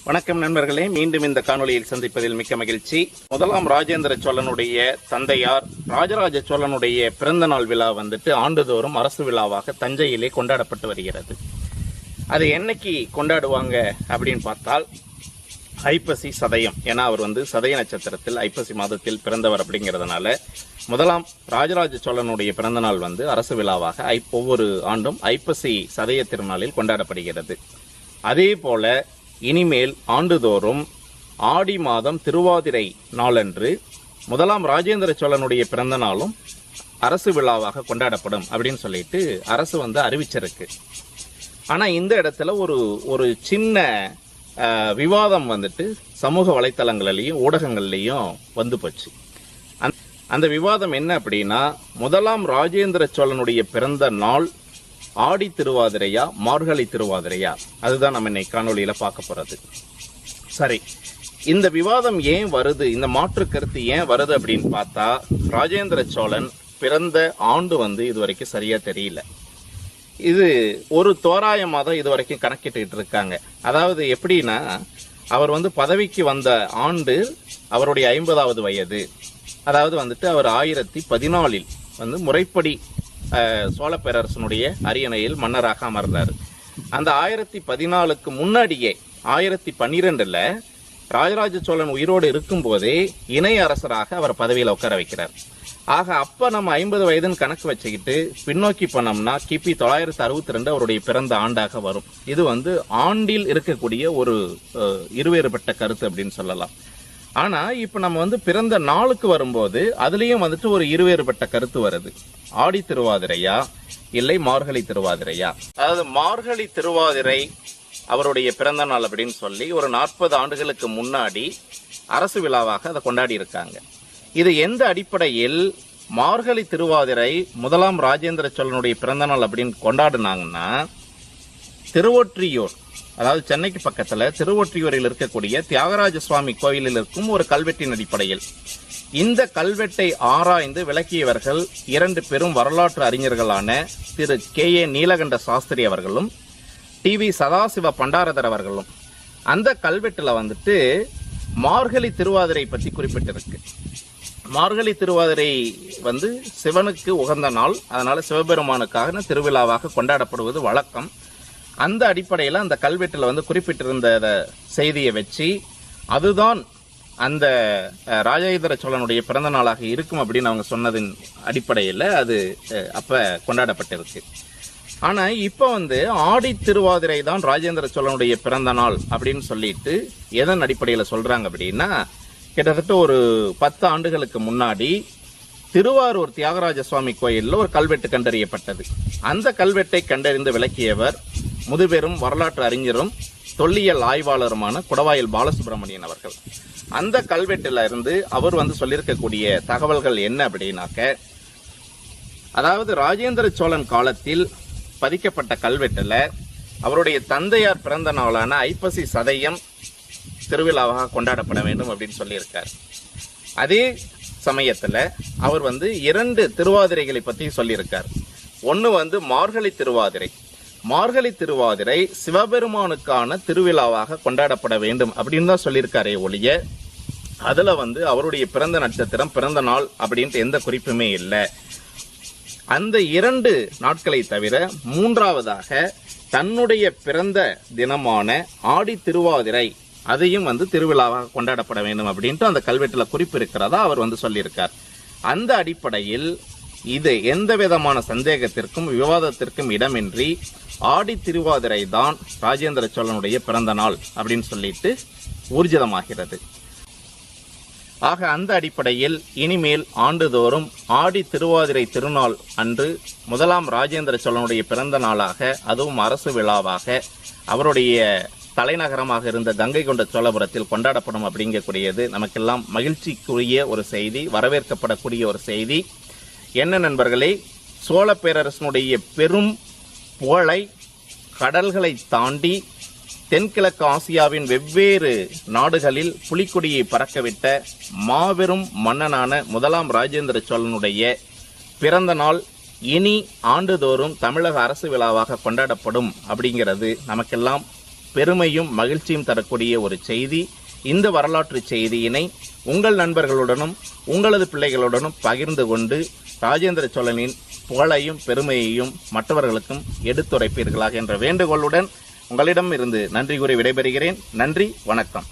வணக்கம் நண்பர்களே, மீண்டும் இந்த காணொலியில் சந்திப்பதில் மிக்க மகிழ்ச்சி. முதலாம் ராஜேந்திர சோழனுடைய தந்தையார் ராஜராஜ சோழனுடைய பிறந்த நாள் விழா ஆண்டுதோறும் அரசு விழாவாக தஞ்சையிலே கொண்டாடப்பட்டு வருகிறது. அது என்னைக்கு கொண்டாடுவாங்க அப்படின்னு பார்த்தால் ஐப்பசி சதயம். ஏன்னா அவர் சதய நட்சத்திரத்தில் ஐப்பசி மாதத்தில் பிறந்தவர் அப்படிங்கிறதுனால முதலாம் ராஜராஜ சோழனுடைய பிறந்த நாள் அரசு விழாவாக ஒவ்வொரு ஆண்டும் ஐப்பசி சதய திருநாளில் கொண்டாடப்படுகிறது. அதே போல இனிமேல் ஆண்டுதோறும் ஆடி மாதம் திருவாதிரை நாளன்று முதலாம் ராஜேந்திர சோழனுடைய பிறந்த நாளும் அரசு விழாவாக கொண்டாடப்படும் அப்படின்னு சொல்லிட்டு அரசு அறிவிச்சிருக்கு. ஆனா இந்த இடத்துல ஒரு சின்ன விவாதம் சமூக வலைத்தளங்களிலையும் ஊடகங்கள்லையும் போச்சு. அந்த விவாதம் என்ன அப்படின்னா, முதலாம் ராஜேந்திர சோழனுடைய பிறந்த நாள் ஆடி திருவாதிரையா மார்கழி திருவாதிரையா, அதுதான் நம்ம இன்னைக்கு காணொலியில பார்க்க போறது. சரி, இந்த விவாதம் ஏன் வருது, இந்த மாற்று கருத்து ஏன் வருது அப்படின்னு பார்த்தா, ராஜேந்திர சோழன் பிறந்த ஆண்டு இதுவரைக்கும் சரியா தெரியல. இது ஒரு தோராயமாக தான் இதுவரைக்கும் கணக்கிட்டு இருக்காங்க. அதாவது எப்படின்னா, அவர் பதவிக்கு வந்த ஆண்டு அவருடைய 50வது வயது. அதாவது அவர் 1014 முறைப்படி சோழ பேரரசனுடைய அரியணையில் மன்னராக அமர்ந்தார். அந்த 1014க்கு முன்னாடியே 1012ல் ராஜராஜ சோழன் உயிரோடு இருக்கும் போதே இணை அரசராக அவர் பதவியில் உட்கார வைக்கிறார். ஆக அப்ப நம்ம 50 வயதுன்னு கணக்கு வச்சுக்கிட்டு பின்னோக்கி போனோம்னா கிபி 962 அவருடைய பிறந்த ஆண்டாக வரும். இது ஆண்டில் இருக்கக்கூடிய ஒரு இருவேறுபட்ட கருத்து அப்படின்னு சொல்லலாம். ஆனா இப்ப நம்ம பிறந்த நாளுக்கு வரும்போது அதுலயும் ஒரு இருவேறுபட்ட கருத்து வருது. ஆடி திருவாதிரையா இல்லை மார்கழி திருவாதிரையா? அதாவது மார்கழி திருவாதிரை அவருடைய பிறந்த நாள் அப்படின்னு சொல்லி ஒரு 40 ஆண்டுகளுக்கு முன்னாடி அரசு விழாவாக அதை கொண்டாடி இருக்காங்க. இது எந்த அடிப்படையில் மார்கழி திருவாதிரை முதலாம் ராஜேந்திர சோழனுடைய பிறந்த நாள் அப்படின்னு கொண்டாடினாங்கன்னா, திருவொற்றியூர், அதாவது சென்னைக்கு பக்கத்துல திருவொற்றியூரில் இருக்கக்கூடிய தியாகராஜ சுவாமி கோயிலில் இருக்கும் ஒரு கல்வெட்டின் அடிப்படையில். இந்த கல்வெட்டை ஆராய்ந்து விளக்கியவர்கள் 2 பெரும் வரலாற்று அறிஞர்களான திரு KA நீலகண்ட சாஸ்திரி அவர்களும் TV சதாசிவ பண்டாரதர் அவர்களும். அந்த கல்வெட்டுல மார்கழி திருவாதிரை பற்றி குறிப்பிட்டிருக்கு. மார்கழி திருவாதிரை சிவனுக்கு உகந்த நாள், அதனால சிவபெருமானுக்காக திருவிழாவாக கொண்டாடப்படுவது வழக்கம். அந்த அடிப்படையில் அந்த கல்வெட்டில் குறிப்பிட்டிருந்த செய்தியை வச்சு அதுதான் அந்த ராஜேந்திர சோழனுடைய பிறந்த நாளாக இருக்கும் அப்படின்னு அவங்க சொன்னதின் அடிப்படையில் அது அப்ப கொண்டாடப்பட்டிருக்கு. ஆனா இப்ப ஆடி திருவாதிரை தான் ராஜேந்திர சோழனுடைய பிறந்த நாள் அப்படின்னு சொல்லிட்டு எதன் அடிப்படையில் சொல்றாங்க அப்படின்னா, கிட்டத்தட்ட ஒரு 10 ஆண்டுகளுக்கு முன்னாடி திருவாரூர் தியாகராஜ சுவாமி கோயிலில் ஒரு கல்வெட்டு கண்டறியப்பட்டது. அந்த கல்வெட்டை கண்டறிந்து விளக்கியவர் முதுபெரும் வரலாற்று அறிஞரும் தொல்லியல் ஆய்வாளருமான குடவாயில் பாலசுப்ரமணியன் அவர்கள். அந்த கல்வெட்டுல இருந்து அவர் சொல்லியிருக்கக்கூடிய தகவல்கள் என்ன அப்படின்னாக்க, அதாவது ராஜேந்திர சோழன் காலத்தில் பதிக்கப்பட்ட கல்வெட்டுல அவருடைய தந்தையார் பிறந்த நாளான ஐப்பசி சதயம் திருவிழாவாக கொண்டாடப்பட வேண்டும் அப்படின்னு சொல்லியிருக்கார். அதே சமயத்துல அவர் 2 திருவாதிரைகளை பத்தி சொல்லியிருக்கார். ஒன்னு மார்கழி திருவாதிரை. மார்கழி திருவாதிரை சிவபெருமானுக்கான திருவிழாவாக கொண்டாடப்பட வேண்டும் அப்படின்னு தான் சொல்லியிருக்காரே ஒழிய அதுல அவருடைய பிறந்த நட்சத்திரம் பிறந்த நாள் அப்படின்ட்டு எந்த குறிப்புமே இல்லை. அந்த 2 நாட்களை தவிர 3வதாக தன்னுடைய பிறந்த தினமான ஆடி திருவாதிரை அதையும் திருவிழாவாக கொண்டாடப்பட வேண்டும் அப்படின்ட்டு அந்த கல்வெட்டுல குறிப்பு இருக்கிறதா அவர் சொல்லியிருக்கார். அந்த அடிப்படையில் இது எந்த விதமான சந்தேகத்திற்கும் விவாதத்திற்கும் இடமின்றி ஆடி திருவாதிரை தான் ராஜேந்திர சோழனுடைய பிறந்த நாள் அப்படின்னு சொல்லிட்டு ஊர்ஜிதமாகிறது. ஆக அந்த அடிப்படையில் இனிமேல் ஆண்டுதோறும் ஆடி திருவாதிரை திருநாள் அன்று முதலாம் ராஜேந்திர சோழனுடைய பிறந்த நாளாக, அதுவும் அரசு விழாவாக அவருடைய தலைநகரமாக இருந்த கங்கை கொண்ட சோழபுரத்தில் கொண்டாடப்படும் அப்படிங்கக்கூடியது நமக்கெல்லாம் மகிழ்ச்சிக்குரிய ஒரு செய்தி, வரவேற்கப்படக்கூடிய ஒரு செய்தி. என்ன நண்பர்களே, சோழ பேரரசனுடைய பெரும் புகழை கடல்களை தாண்டி தென்கிழக்கு ஆசியாவின் வெவ்வேறு நாடுகளில் புலிக்கொடியை பறக்கவிட்ட மாபெரும் மன்னனான முதலாம் ராஜேந்திர சோழனுடைய பிறந்த நாள் இனி ஆண்டுதோறும் தமிழக அரசு விழாவாக கொண்டாடப்படும் அப்படிங்கிறது நமக்கெல்லாம் பெருமையும் மகிழ்ச்சியும் தரக்கூடிய ஒரு செய்தி. இந்த வரலாற்று செய்தியினை உங்கள் நண்பர்களுடனும் உங்களது பிள்ளைகளுடனும் பகிர்ந்து கொண்டு ராஜேந்திர சோழனின் புகழையும் பெருமையையும் மற்றவர்களுக்கும் எடுத்துரைப்பீர்களாக என்ற வேண்டுகோளுடன் உங்களிடம் இருந்து நன்றி கூறி விடைபெறுகிறேன். நன்றி, வணக்கம்.